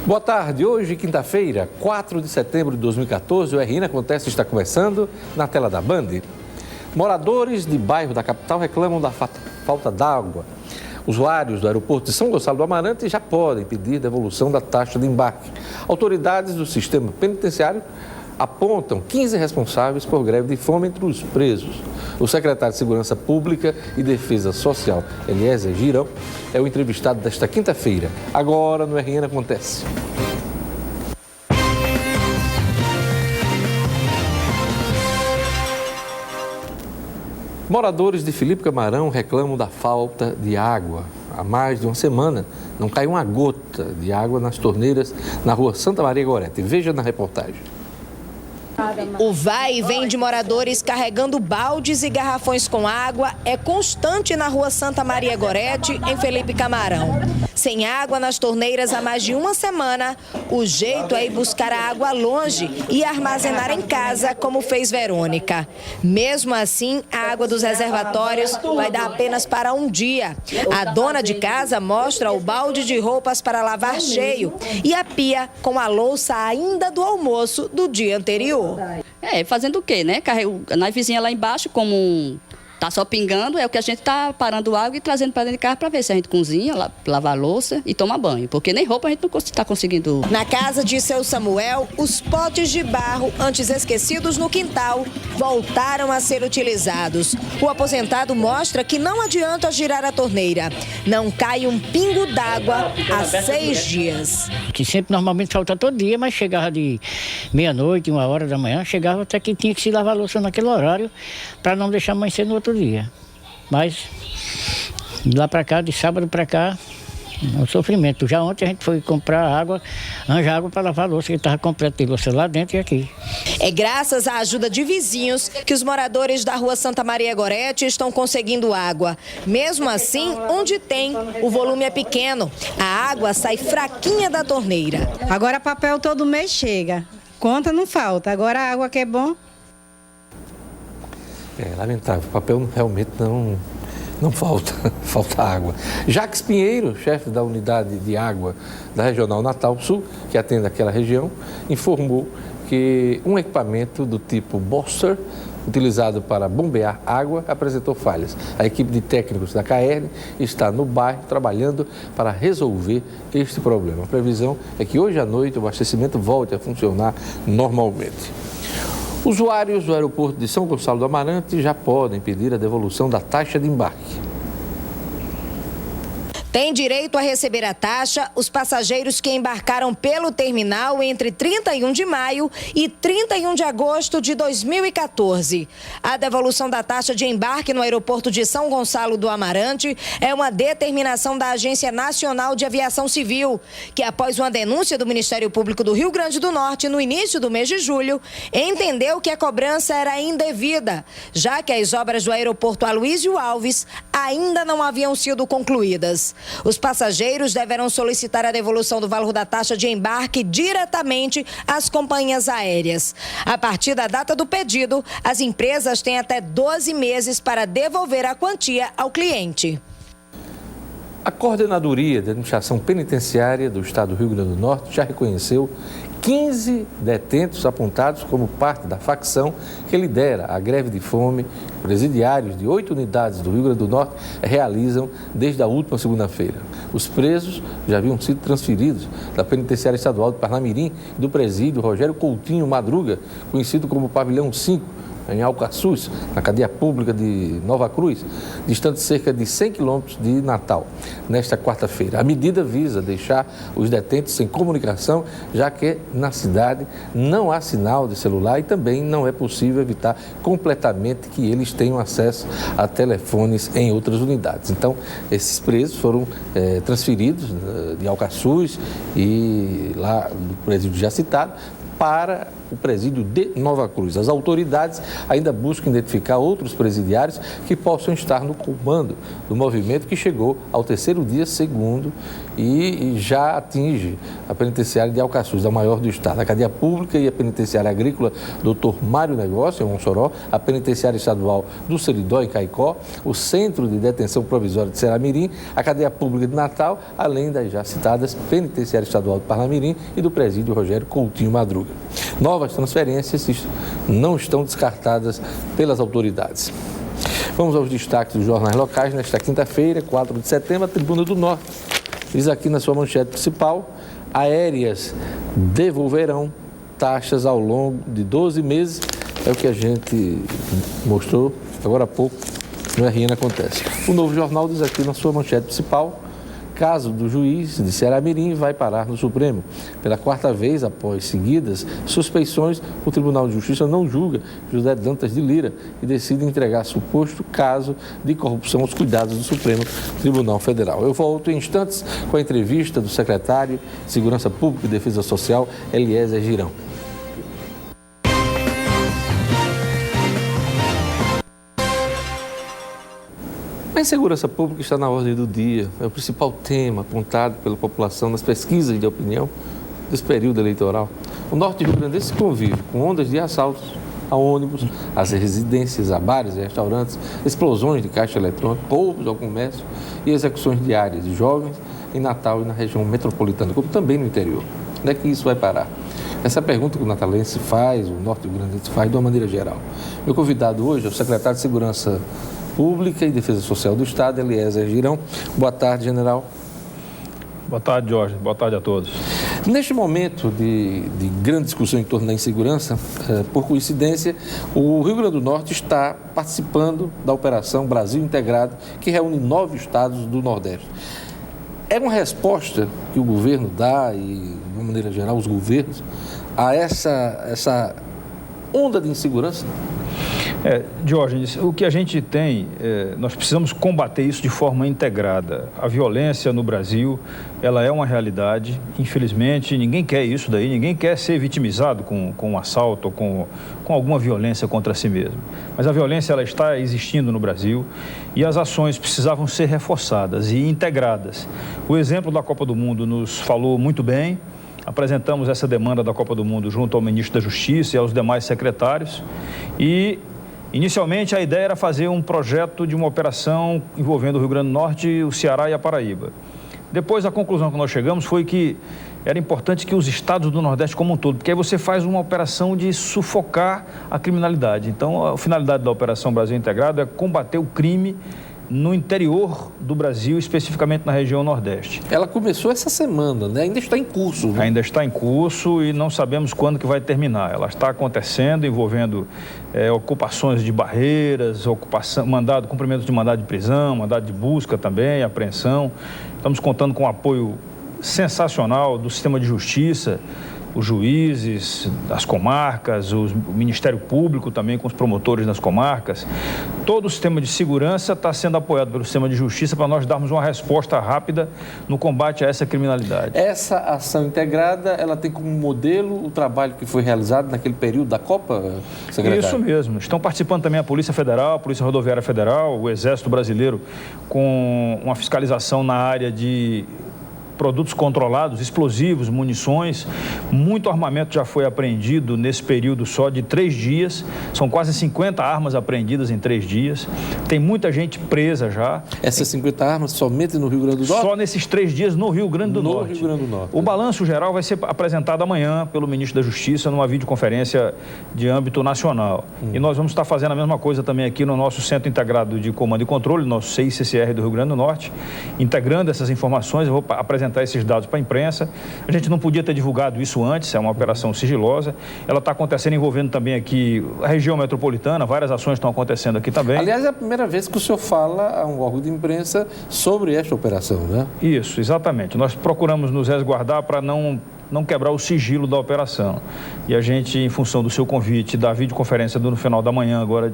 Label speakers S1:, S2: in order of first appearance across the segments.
S1: Boa tarde. Hoje, quinta-feira, 4 de setembro de 2014, o RN Acontece está começando na tela da Band. Moradores de bairro da capital reclamam da falta d'água. Usuários do aeroporto de São Gonçalo do Amarante já podem pedir devolução da taxa de embarque. Autoridades do sistema penitenciário apontam 15 responsáveis por greve de fome entre os presos. O secretário de Segurança Pública e Defesa Social, Eliezer Girão, é o entrevistado desta quinta-feira. Agora no RN Acontece. Moradores de Felipe Camarão reclamam da falta de água. Há mais de uma semana não cai uma gota de água nas torneiras na rua Santa Maria Gorete. Veja na reportagem.
S2: O vai e vem de moradores carregando baldes e garrafões com água é constante na rua Santa Maria Gorete, em Felipe Camarão. Sem água nas torneiras há mais de uma semana, o jeito é ir buscar a água longe e armazenar em casa, como fez Verônica. Mesmo assim, a água dos reservatórios vai dar apenas para um dia. A dona de casa mostra o balde de roupas para lavar cheio e a pia com a louça ainda do almoço do dia anterior.
S3: Fazendo o quê, né? Na vizinha lá embaixo, como tá só pingando, é o que a gente tá parando água e trazendo para dentro de casa para ver se a gente cozinha, lavar a louça e toma banho, porque nem roupa a gente não está conseguindo.
S2: Na casa de seu Samuel, os potes de barro, antes esquecidos no quintal, voltaram a ser utilizados. O aposentado mostra que não adianta girar a torneira. Não cai um pingo d'água há 6 dias.
S4: Que sempre normalmente falta todo dia, mas chegava de meia-noite, 1h da manhã, chegava até que tinha que se lavar a louça naquele horário para não deixar amanhecer no outro dia. Mas de lá para cá, de sábado para cá, é um sofrimento. Já ontem a gente foi comprar água, arranjar água para lavar a louça, que estava completa de louça lá dentro e aqui.
S2: É graças à ajuda de vizinhos que os moradores da rua Santa Maria Gorete estão conseguindo água. Mesmo assim, onde tem, o volume é pequeno. A água sai fraquinha da torneira.
S5: Agora papel todo mês chega. Conta não falta. Agora a água que é bom.
S1: É lamentável, o papel realmente não falta, falta água. Jacques Pinheiro, chefe da unidade de água da Regional Natal Sul, que atende aquela região, informou que um equipamento do tipo Boster, utilizado para bombear água, apresentou falhas. A equipe de técnicos da CAERN está no bairro trabalhando para resolver este problema. A previsão é que hoje à noite o abastecimento volte a funcionar normalmente. Usuários do aeroporto de São Gonçalo do Amarante já podem pedir a devolução da taxa de embarque.
S2: Tem direito a receber a taxa os passageiros que embarcaram pelo terminal entre 31 de maio e 31 de agosto de 2014. A devolução da taxa de embarque no aeroporto de São Gonçalo do Amarante é uma determinação da Agência Nacional de Aviação Civil, que após uma denúncia do Ministério Público do Rio Grande do Norte no início do mês de julho, entendeu que a cobrança era indevida, já que as obras do aeroporto Aloysio Alves ainda não haviam sido concluídas. Os passageiros deverão solicitar a devolução do valor da taxa de embarque diretamente às companhias aéreas. A partir da data do pedido, as empresas têm até 12 meses para devolver a quantia ao cliente.
S1: A Coordenadoria de Administração Penitenciária do Estado do Rio Grande do Norte já reconheceu 15 detentos apontados como parte da facção que lidera a greve de fome. Presidiários de 8 unidades do Rio Grande do Norte realizam desde a última segunda-feira. Os presos já haviam sido transferidos da Penitenciária Estadual de Parnamirim e do presídio Rogério Coutinho Madruga, conhecido como Pavilhão 5, em Alcaçuz, na cadeia pública de Nova Cruz, distante cerca de 100 quilômetros de Natal, nesta quarta-feira. A medida visa deixar os detentos sem comunicação, já que na cidade não há sinal de celular e também não é possível evitar completamente que eles tenham acesso a telefones em outras unidades. Então, esses presos foram transferidos de Alcaçuz e lá do presídio já citado para o presídio de Nova Cruz. As autoridades ainda buscam identificar outros presidiários que possam estar no comando do movimento que chegou ao terceiro dia segundo e já atinge a penitenciária de Alcaçuz, a maior do estado. A cadeia pública e a penitenciária agrícola Dr. Mário Negócio, em Mossoró, a penitenciária estadual do Seridó, em Caicó, o Centro de Detenção Provisória de Ceramirim, a cadeia pública de Natal, além das já citadas penitenciária estadual de Parnamirim e do presídio Rogério Coutinho Madruga. Novas transferências não estão descartadas pelas autoridades. Vamos aos destaques dos jornais locais nesta quinta-feira, 4 de setembro, a Tribuna do Norte. Diz aqui na sua manchete principal: aéreas devolverão taxas ao longo de 12 meses. É o que a gente mostrou agora há pouco no RN Acontece. O Novo Jornal diz aqui na sua manchete principal: caso do juiz de Ceramirim vai parar no Supremo. Pela quarta vez, após seguidas suspeições, o Tribunal de Justiça não julga José Dantas de Lira e decide entregar suposto caso de corrupção aos cuidados do Supremo Tribunal Federal. Eu volto em instantes com a entrevista do secretário de Segurança Pública e Defesa Social, Eliezer Girão. A insegurança pública está na ordem do dia. É o principal tema apontado pela população nas pesquisas de opinião desse período eleitoral. O norte do Rio Grande do Sul convive com ondas de assaltos a ônibus, às residências, a bares e restaurantes, explosões de caixa eletrônica, roubos ao comércio e execuções diárias de jovens em Natal e na região metropolitana, como também no interior. Onde é que isso vai parar? Essa é a pergunta que o natalense faz, o norte do Rio Grande do Sul faz de uma maneira geral. Meu convidado hoje é o secretário de Segurança Pública e Defesa Social do Estado, Eliezer Girão. Boa tarde, general.
S6: Boa tarde, Jorge. Boa tarde a todos.
S1: Neste momento de grande discussão em torno da insegurança, por coincidência, o Rio Grande do Norte está participando da Operação Brasil Integrado, que reúne 9 estados do Nordeste. É uma resposta que o governo dá, e de uma maneira geral os governos, a essa onda de insegurança?
S6: Diógenes, o que a gente tem, nós precisamos combater isso de forma integrada. A violência no Brasil, ela é uma realidade, infelizmente, ninguém quer isso daí, ninguém quer ser vitimizado com um assalto ou com alguma violência contra si mesmo. Mas a violência, ela está existindo no Brasil e as ações precisavam ser reforçadas e integradas. O exemplo da Copa do Mundo nos falou muito bem. Apresentamos essa demanda da Copa do Mundo junto ao ministro da Justiça e aos demais secretários e, inicialmente, a ideia era fazer um projeto de uma operação envolvendo o Rio Grande do Norte, o Ceará e a Paraíba. Depois, a conclusão que nós chegamos foi que era importante que os estados do Nordeste como um todo, porque aí você faz uma operação de sufocar a criminalidade. Então, a finalidade da Operação Brasil Integrado é combater o crime no interior do Brasil, especificamente na região Nordeste.
S1: Ela começou essa semana, né? Ainda está em curso. Né?
S6: Ainda está em curso e não sabemos quando que vai terminar. Ela está acontecendo, envolvendo ocupações de barreiras, cumprimento de mandado de prisão, mandado de busca também, apreensão. Estamos contando com o apoio sensacional do sistema de justiça, os juízes das comarcas, o Ministério Público também com os promotores das comarcas. Todo o sistema de segurança está sendo apoiado pelo sistema de justiça para nós darmos uma resposta rápida no combate a essa criminalidade.
S1: Essa ação integrada, ela tem como modelo o trabalho que foi realizado naquele período da Copa, secretário?
S6: Isso mesmo. Estão participando também a Polícia Federal, a Polícia Rodoviária Federal, o Exército Brasileiro com uma fiscalização na área de produtos controlados, explosivos, munições. Muito armamento já foi apreendido nesse período só de 3 dias. São quase 50 armas apreendidas em 3 dias. Tem muita gente presa já.
S1: Essas 50 armas somente no Rio Grande do Norte?
S6: Só nesses 3 dias no Rio Grande do Norte.
S1: Rio Grande do Norte.
S6: O balanço geral vai ser apresentado amanhã pelo ministro da Justiça numa videoconferência de âmbito nacional. E nós vamos estar fazendo a mesma coisa também aqui no nosso Centro Integrado de Comando e Controle, nosso CICCR do Rio Grande do Norte, integrando essas informações. Eu vou apresentar esses dados para a imprensa. A gente não podia ter divulgado isso antes, é uma operação sigilosa. Ela está acontecendo envolvendo também aqui a região metropolitana, várias ações estão acontecendo aqui também.
S1: Aliás, é a primeira vez que o senhor fala a um órgão de imprensa sobre esta operação, né?
S6: Isso, exatamente. Nós procuramos nos resguardar para não quebrar o sigilo da operação. E a gente, em função do seu convite, da videoconferência no final da manhã agora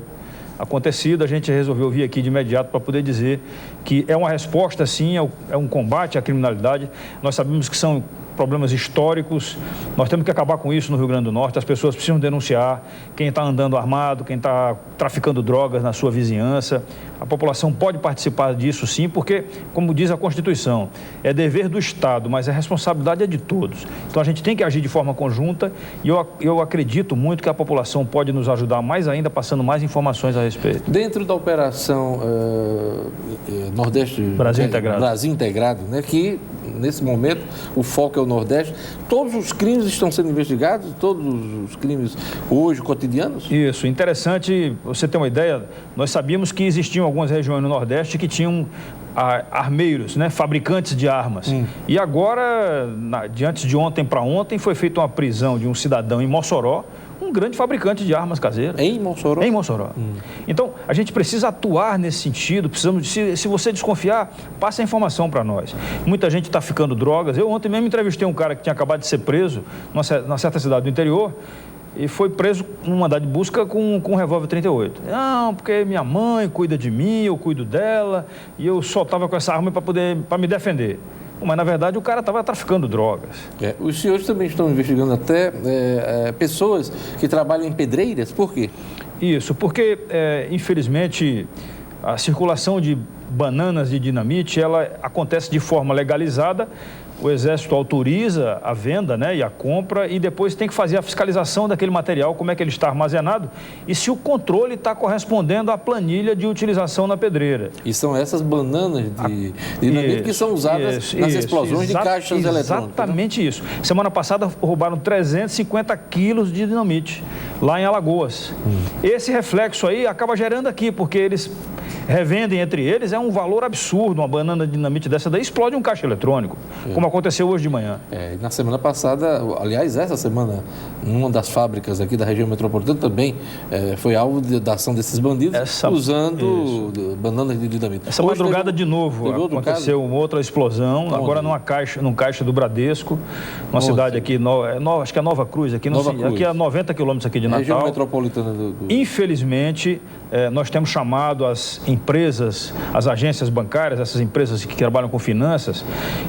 S6: acontecido, a gente resolveu vir aqui de imediato para poder dizer que é uma resposta, sim, é um combate à criminalidade. Nós sabemos que são problemas históricos. Nós temos que acabar com isso no Rio Grande do Norte. As pessoas precisam denunciar quem está andando armado, quem está traficando drogas na sua vizinhança. A população pode participar disso sim, porque, como diz a Constituição, é dever do Estado, mas a responsabilidade é de todos. Então a gente tem que agir de forma conjunta e eu acredito muito que a população pode nos ajudar mais ainda, passando mais informações a respeito.
S1: Dentro da operação Nordeste
S6: Brasil
S1: Integrado, né, que nesse momento o foco é o Nordeste, todos os crimes estão sendo investigados, todos os crimes hoje cotidianos?
S6: Isso, interessante, você ter uma ideia, nós sabíamos que existiam algumas regiões no Nordeste que tinham armeiros, né, fabricantes de armas. E agora, diante de ontem para ontem, foi feita uma prisão de um cidadão em Mossoró, um grande fabricante de armas caseiras.
S1: Em Mossoró?
S6: Em Mossoró. Então, a gente precisa atuar nesse sentido, precisamos, se você desconfiar, passe a informação para nós. Muita gente está ficando drogas. Eu ontem mesmo entrevistei um cara que tinha acabado de ser preso numa certa cidade do interior e foi preso num mandado de busca com um revólver 38. Não, porque minha mãe cuida de mim, eu cuido dela e eu só estava com essa arma para me defender. Mas, na verdade, o cara estava traficando drogas.
S1: Os senhores também estão investigando até pessoas que trabalham em pedreiras. Por quê?
S6: Isso, porque, infelizmente, a circulação de bananas de dinamite, ela acontece de forma legalizada. O Exército autoriza a venda, né, e a compra e depois tem que fazer a fiscalização daquele material, como é que ele está armazenado e se o controle está correspondendo à planilha de utilização na pedreira.
S1: E são essas bananas de dinamite que são usadas nas explosões de caixas eletrônicas.
S6: Exatamente isso. Semana passada roubaram 350 quilos de dinamite lá em Alagoas. Esse reflexo aí acaba gerando aqui, porque eles revendem entre eles, é um valor absurdo, uma banana de dinamite dessa daí explode um caixa eletrônico, como aconteceu hoje de manhã.
S1: Na semana passada, aliás, essa semana, numa das fábricas aqui da região metropolitana também foi alvo da ação desses bandidos usando bananas de dinamite.
S6: Essa hoje madrugada de novo aconteceu uma outra explosão, agora num caixa do Bradesco, uma cidade aqui, acho que é Nova Cruz, aqui a 90 quilômetros aqui de Natal.
S1: Região metropolitana
S6: Infelizmente, nós temos chamado as empresas, as agências bancárias, essas empresas que trabalham com finanças,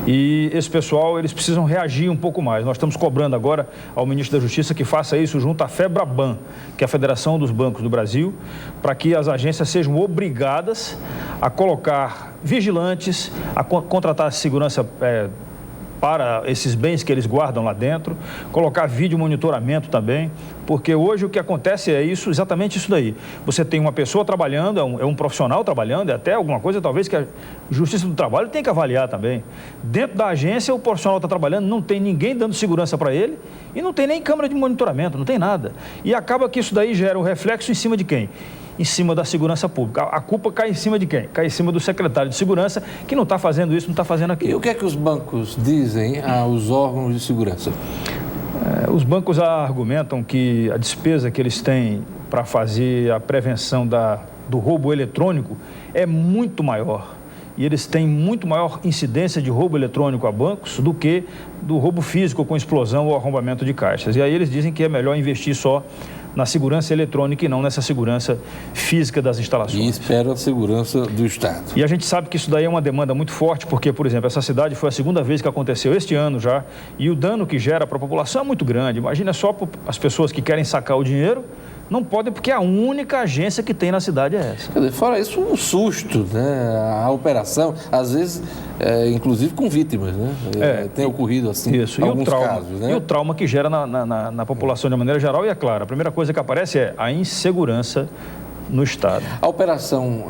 S6: e esse pessoal, eles precisam reagir um pouco mais. Nós estamos cobrando agora ao ministro da Justiça que faça isso junto à FEBRABAN, que é a Federação dos Bancos do Brasil, para que as agências sejam obrigadas a colocar vigilantes, a contratar segurança para esses bens que eles guardam lá dentro, colocar vídeo monitoramento também, porque hoje o que acontece é isso, exatamente isso daí. Você tem uma pessoa trabalhando, é um profissional trabalhando, é até alguma coisa talvez que a Justiça do Trabalho tem que avaliar também. Dentro da agência, o profissional está trabalhando, não tem ninguém dando segurança para ele e não tem nem câmera de monitoramento, não tem nada. E acaba que isso daí gera um reflexo em cima de quem? Em cima da segurança pública. A culpa cai em cima de quem? Cai em cima do secretário de segurança, que não está fazendo isso, não está fazendo aquilo.
S1: E o que é que os bancos dizem aos órgãos de segurança?
S6: Os bancos argumentam que a despesa que eles têm para fazer a prevenção do roubo eletrônico é muito maior. E eles têm muito maior incidência de roubo eletrônico a bancos do que do roubo físico com explosão ou arrombamento de caixas. E aí eles dizem que é melhor investir só na segurança eletrônica e não nessa segurança física das instalações.
S1: E espera a segurança do Estado.
S6: E a gente sabe que isso daí é uma demanda muito forte, porque, por exemplo, essa cidade foi a segunda vez que aconteceu este ano já, e o dano que gera para a população é muito grande. Imagina só as pessoas que querem sacar o dinheiro, não podem, porque a única agência que tem na cidade é essa.
S1: Quer dizer, fora isso, um susto, né? A operação, às vezes, inclusive com vítimas, né? Tem ocorrido assim,
S6: isso.
S1: Alguns casos, né?
S6: E o trauma que gera na população de maneira geral, e é claro, a primeira coisa que aparece é a insegurança no Estado.
S1: A operação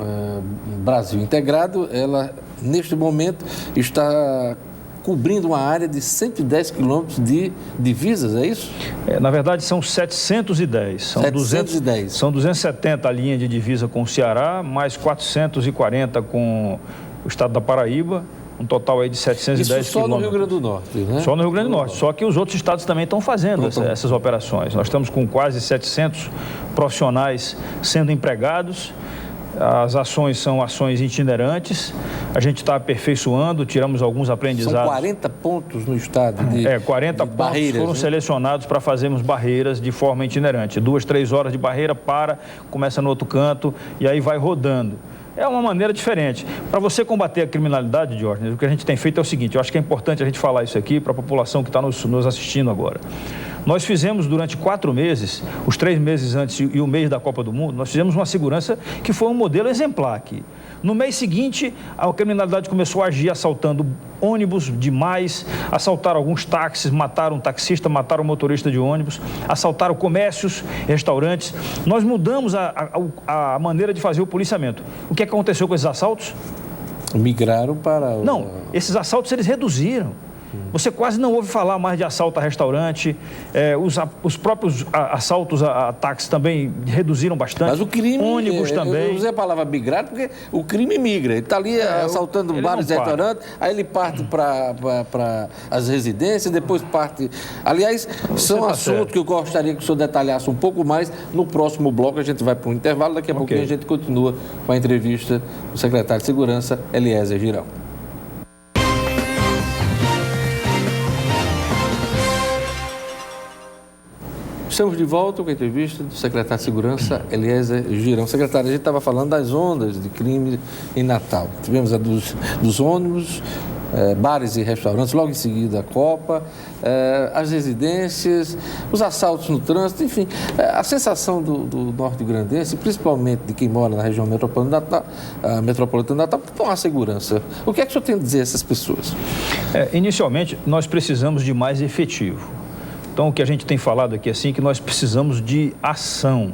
S1: Brasil Integrado, ela, neste momento, está cobrindo uma área de 110 quilômetros de divisas, é isso?
S6: Na verdade, são 710. São
S1: 710.
S6: São 270 a linha de divisa com o Ceará, mais 440 com o estado da Paraíba, um total aí de 710 quilômetros.
S1: Isso só no Rio Grande do Norte, né?
S6: Só no Rio Grande do Norte, só que os outros estados também estão fazendo essas operações. Nós estamos com quase 700 profissionais sendo empregados. As ações são ações itinerantes, a gente está aperfeiçoando, tiramos alguns aprendizados.
S1: São 40 pontos no estado de
S6: 40
S1: de
S6: pontos
S1: barreiras,
S6: foram selecionados para fazermos barreiras de forma itinerante. 2, 3 horas de barreira, começa no outro canto e aí vai rodando. É uma maneira diferente. Para você combater a criminalidade, Jorge, o que a gente tem feito é o seguinte, eu acho que é importante a gente falar isso aqui para a população que está nos assistindo agora. Nós fizemos durante 4 meses, os 3 meses antes e o mês da Copa do Mundo, nós fizemos uma segurança que foi um modelo exemplar aqui. No mês seguinte, a criminalidade começou a agir assaltando ônibus demais, assaltaram alguns táxis, mataram um taxista, mataram um motorista de ônibus, assaltaram comércios, restaurantes. Nós mudamos a maneira de fazer o policiamento. O que aconteceu com esses assaltos?
S1: Migraram para...
S6: Não, esses assaltos eles reduziram. Você quase não ouve falar mais de assalto a restaurante, os próprios assaltos a táxi também reduziram bastante.
S1: Mas o crime...
S6: Ônibus também.
S1: Eu usei a palavra migrar porque o crime migra. Ele está ali assaltando bares e restaurantes, aí ele parte para as residências, depois parte... Aliás, são assuntos que eu gostaria que o senhor detalhasse um pouco mais. No próximo bloco a gente vai para um intervalo, daqui a pouquinho a gente continua com a entrevista do secretário de Segurança, Eliezer Girão. Estamos de volta com a entrevista do secretário de Segurança, Eliezer Girão. Secretário, a gente estava falando das ondas de crime em Natal. Tivemos a dos ônibus, bares e restaurantes, logo em seguida a Copa, as residências, os assaltos no trânsito, enfim. A sensação do norte-grandense, principalmente de quem mora na região metropolitana de Natal, com a segurança. O que é que o senhor tem a dizer a essas pessoas?
S6: Inicialmente, nós precisamos de mais efetivo. Então, o que a gente tem falado aqui assim, é que nós precisamos de ação,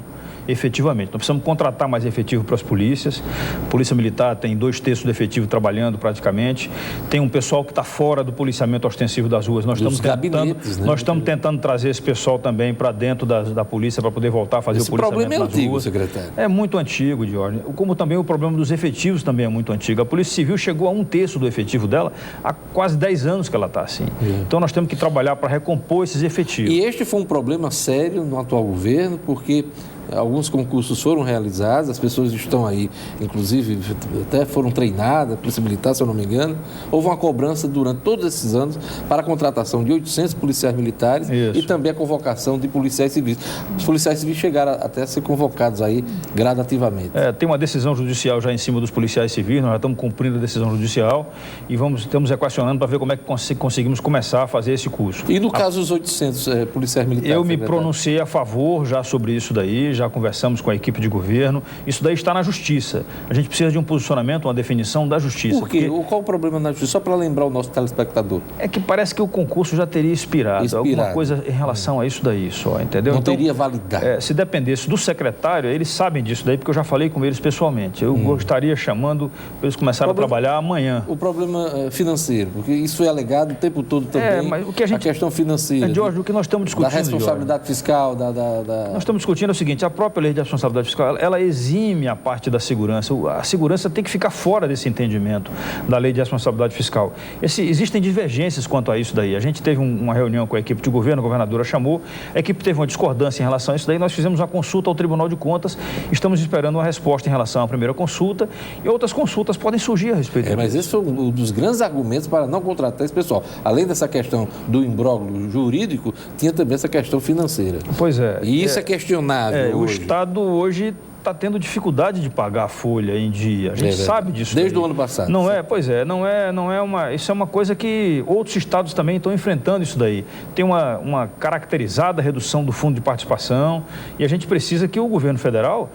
S6: efetivamente. Nós precisamos contratar mais efetivo para as polícias. A Polícia Militar tem 2/3 do efetivo trabalhando praticamente. Tem um pessoal que está fora do policiamento ostensivo das ruas. Nós estamos tentando trazer esse pessoal também para dentro da polícia para poder voltar a fazer o policiamento nas ruas.
S1: Esse problema é antigo, secretário.
S6: É muito antigo, Jorge. Como também o problema dos efetivos também é muito antigo. A Polícia Civil chegou a 1/3 do efetivo dela há quase 10 anos que ela está assim. Então, nós temos que trabalhar para recompor esses efetivos.
S1: E este foi um problema sério no atual governo, porque alguns concursos foram realizados, as pessoas estão aí, inclusive até foram treinadas, Polícia Militar, se eu não me engano. Houve uma cobrança durante todos esses anos para a contratação de 800 policiais militares e também a convocação de policiais civis. Os policiais civis chegaram até a ser convocados aí gradativamente.
S6: Tem uma decisão judicial já em cima dos policiais civis, nós já estamos cumprindo a decisão judicial e estamos equacionando para ver como é que conseguimos começar a fazer esse curso.
S1: E no caso dos 800 policiais militares?
S6: Eu me pronunciei a favor já sobre isso daí, já conversamos com a equipe de governo, isso daí está na justiça. A gente precisa de um posicionamento, uma definição da justiça.
S1: Por quê? Qual o problema na justiça? Só para lembrar o nosso telespectador. É
S6: que parece que o concurso já teria expirado. Alguma coisa em relação a isso daí só, entendeu?
S1: Não teria validade.
S6: Se dependesse do secretário, eles sabem disso daí, porque eu já falei com eles pessoalmente. Eu gostaria chamando para eles começarem a trabalhar amanhã.
S1: O problema financeiro, porque isso foi alegado o tempo todo também,
S6: mas o que a
S1: questão financeira.
S6: Jorge, o que nós estamos discutindo,
S1: da responsabilidade fiscal,
S6: Nós estamos discutindo o seguinte, a própria lei de responsabilidade fiscal, ela exime a parte da segurança. A segurança tem que ficar fora desse entendimento da lei de responsabilidade fiscal. Existem divergências quanto a isso daí. A gente teve uma reunião com a equipe de governo, a governadora chamou, a equipe teve uma discordância em relação a isso daí, nós fizemos uma consulta ao Tribunal de Contas, estamos esperando uma resposta em relação à primeira consulta e outras consultas podem surgir a respeito disso.
S1: Mas esse foi um dos grandes argumentos para não contratar esse pessoal. Além dessa questão do imbróglio jurídico, tinha também essa questão financeira.
S6: Pois é.
S1: E isso é questionável hoje.
S6: O Estado hoje está tendo dificuldade de pagar a folha em dia. A gente sabe disso.
S1: Desde o ano passado.
S6: Não é, pois é, não é uma... Isso é uma coisa que outros estados também estão enfrentando isso daí. Tem uma caracterizada redução do fundo de participação e a gente precisa que o governo federal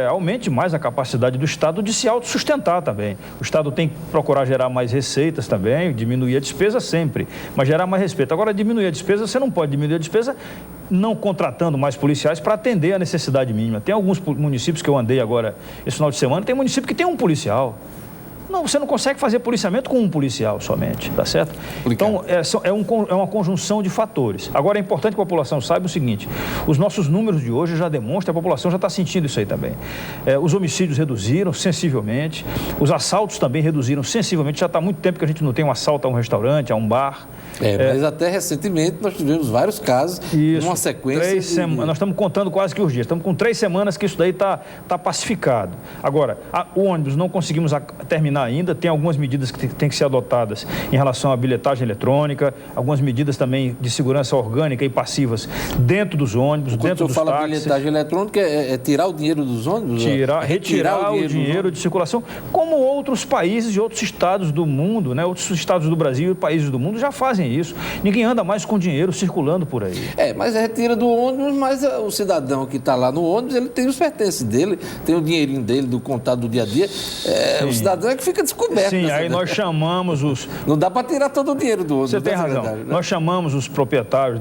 S6: aumente mais a capacidade do estado de se autossustentar também. O estado tem que procurar gerar mais receitas também, diminuir a despesa sempre, mas gerar mais respeito. Agora, diminuir a despesa, você não pode diminuir a despesa não contratando mais policiais para atender a necessidade mínima. Tem alguns municípios que eu andei agora esse final de semana, tem município que tem um policial. Não, você não consegue fazer policiamento com um policial somente, tá certo? Então, é uma conjunção de fatores. Agora, é importante que a população saiba o seguinte, os nossos números de hoje já demonstram, a população já está sentindo isso aí também. Os homicídios reduziram sensivelmente, os assaltos também reduziram sensivelmente, já está há muito tempo que a gente não tem um assalto a um restaurante, a um bar.
S1: Mas até recentemente nós tivemos vários casos, numa sequência.
S6: Nós estamos contando quase que os dias. Estamos com 3 semanas que isso daí está pacificado. Agora, o ônibus não conseguimos terminar ainda. Tem algumas medidas que têm que ser adotadas em relação à bilhetagem eletrônica, algumas medidas também de segurança orgânica e passivas dentro dos ônibus, dentro dos táxis. Quando você fala
S1: bilhetagem eletrônica, é tirar o dinheiro dos ônibus?
S6: Retirar o dinheiro de circulação, como outros países e outros estados do mundo, né? Outros estados do Brasil e países do mundo já fazem isso. Ninguém anda mais com dinheiro circulando por aí.
S1: Mas retira do ônibus, mas o cidadão que está lá no ônibus, ele tem os pertences dele, tem o dinheirinho dele, do contato do dia a dia. O cidadão é que fica descoberto.
S6: Sim, aí nós chamamos os...
S1: Não dá para tirar todo o dinheiro do ônibus.
S6: Você tem razão. Né? Nós chamamos os proprietários,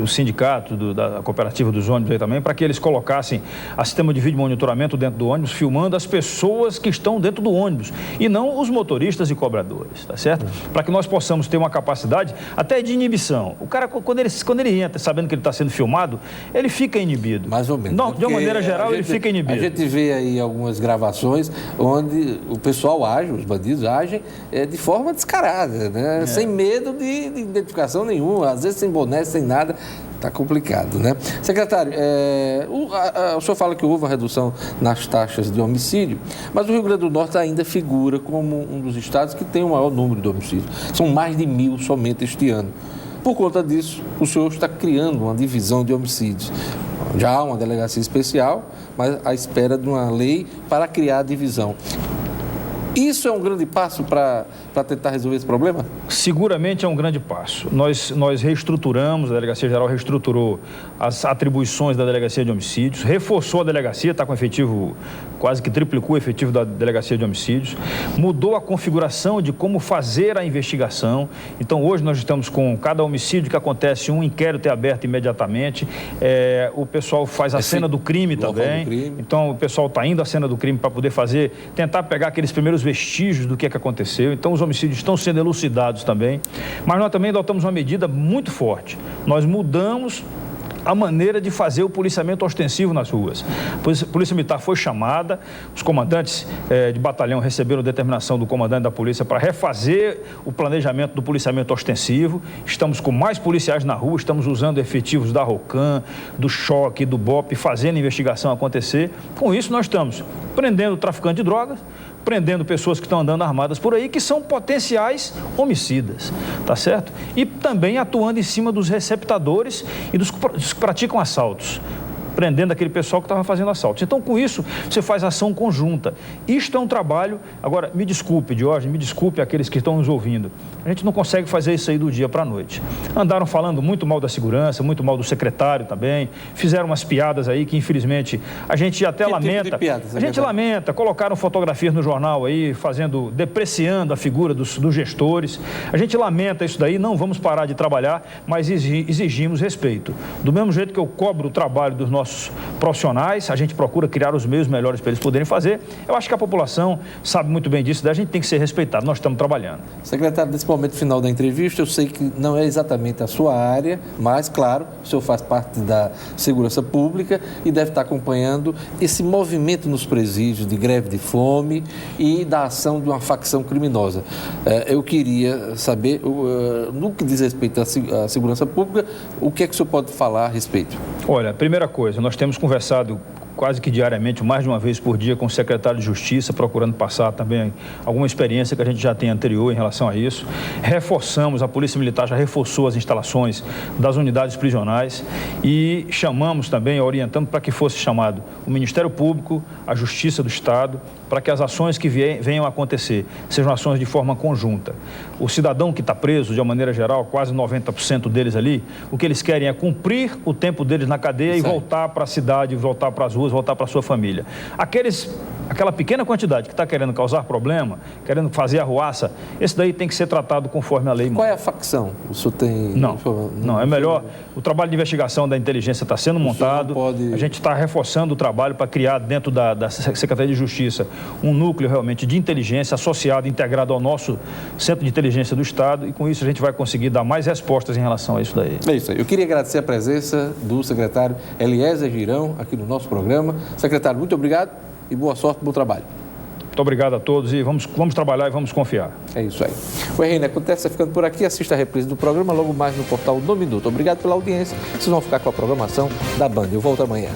S6: o sindicato da cooperativa dos ônibus aí também, para que eles colocassem a sistema de vídeo monitoramento dentro do ônibus, filmando as pessoas que estão dentro do ônibus e não os motoristas e cobradores, tá certo? Para que nós possamos ter uma capacidade até de inibição. O cara, quando ele entra sabendo que ele está sendo filmado, ele fica inibido.
S1: Mais ou menos.
S6: Não, de uma maneira geral, ele fica inibido.
S1: A gente vê aí algumas gravações onde o pessoal age, os bandidos agem de forma descarada, né? Sem medo de identificação nenhuma, às vezes sem boné, sem nada. Está complicado, né? Secretário, o senhor fala que houve uma redução nas taxas de homicídio, mas o Rio Grande do Norte ainda figura como um dos estados que tem o maior número de homicídios. São mais de 1.000 somente este ano. Por conta disso, o senhor está criando uma divisão de homicídios. Já há uma delegacia especial, mas à espera de uma lei para criar a divisão. Isso é um grande passo para tentar resolver esse problema?
S6: Seguramente é um grande passo. Nós reestruturamos, a Delegacia Geral reestruturou as atribuições da Delegacia de Homicídios, reforçou a delegacia, está com efetivo, quase que triplicou o efetivo da Delegacia de Homicídios, mudou a configuração de como fazer a investigação. Então, hoje nós estamos com cada homicídio que acontece, um inquérito é aberto imediatamente, o pessoal faz a cena do crime também. Então, o pessoal está indo à cena do crime para poder tentar pegar aqueles primeiros vestígios do que aconteceu. Então, os homicídios estão sendo elucidados também. Mas nós também adotamos uma medida muito forte. Nós mudamos a maneira de fazer o policiamento ostensivo nas ruas. A Polícia Militar foi chamada, os comandantes de batalhão receberam determinação do comandante da polícia para refazer o planejamento do policiamento ostensivo. Estamos com mais policiais na rua, estamos usando efetivos da ROCAM, do Choque, do BOP, fazendo a investigação acontecer. Com isso, nós estamos prendendo o traficante de drogas, prendendo pessoas que estão andando armadas por aí, que são potenciais homicidas, tá certo? E também atuando em cima dos receptadores e dos que praticam assaltos, prendendo aquele pessoal que estava fazendo assaltos. Então, com isso, você faz ação conjunta. Isto é um trabalho... Agora, me desculpe, Diógenes, me desculpe aqueles que estão nos ouvindo. A gente não consegue fazer isso aí do dia para a noite. Andaram falando muito mal da segurança, muito mal do secretário também, fizeram umas piadas aí que, infelizmente, a gente até lamenta. Tipo de piadas, a gente lamenta, colocaram fotografias no jornal aí, depreciando a figura dos gestores. A gente lamenta isso daí, não vamos parar de trabalhar, mas exigimos respeito. Do mesmo jeito que eu cobro o trabalho dos nossos profissionais, a gente procura criar os meios melhores para eles poderem fazer. Eu acho que a população sabe muito bem disso, a gente tem que ser respeitado, nós estamos trabalhando.
S1: Secretário, nesse momento final da entrevista, eu sei que não é exatamente a sua área, mas, claro, o senhor faz parte da segurança pública e deve estar acompanhando esse movimento nos presídios de greve de fome e da ação de uma facção criminosa. Eu queria saber, no que diz respeito à segurança pública, o que é que o senhor pode falar a respeito?
S6: Olha, primeira coisa, nós temos conversado quase que diariamente, mais de uma vez por dia, com o secretário de Justiça, procurando passar também alguma experiência que a gente já tem anterior em relação a isso. Reforçamos, a Polícia Militar já reforçou as instalações das unidades prisionais e chamamos também, orientamos para que fosse chamado o Ministério Público, a Justiça do Estado, para que as ações que venham a acontecer sejam ações de forma conjunta. O cidadão que está preso, de uma maneira geral, quase 90% deles ali, o que eles querem é cumprir o tempo deles na cadeia e voltar para a cidade, voltar para as ruas, voltar para a sua família. Aquela pequena quantidade que está querendo causar problema, querendo fazer arruaça, esse daí tem que ser tratado conforme a lei.
S1: Qual é a facção? O senhor tem...
S6: Não, é melhor. O trabalho de investigação da inteligência está sendo montado, a gente está reforçando o trabalho para criar dentro da Secretaria de Justiça um núcleo realmente de inteligência associado, integrado ao nosso Centro de Inteligência do Estado, e com isso a gente vai conseguir dar mais respostas em relação a isso daí.
S1: É isso aí. Eu queria agradecer a presença do secretário Eliezer Girão aqui no nosso programa. Secretário, muito obrigado e boa sorte, bom trabalho.
S6: Muito obrigado a todos e vamos trabalhar e vamos confiar.
S1: É isso aí. O RN Acontece ficando por aqui. Assista a reprise do programa logo mais no portal No Minuto. Obrigado pela audiência. Vocês vão ficar com a programação da Band. Eu volto amanhã.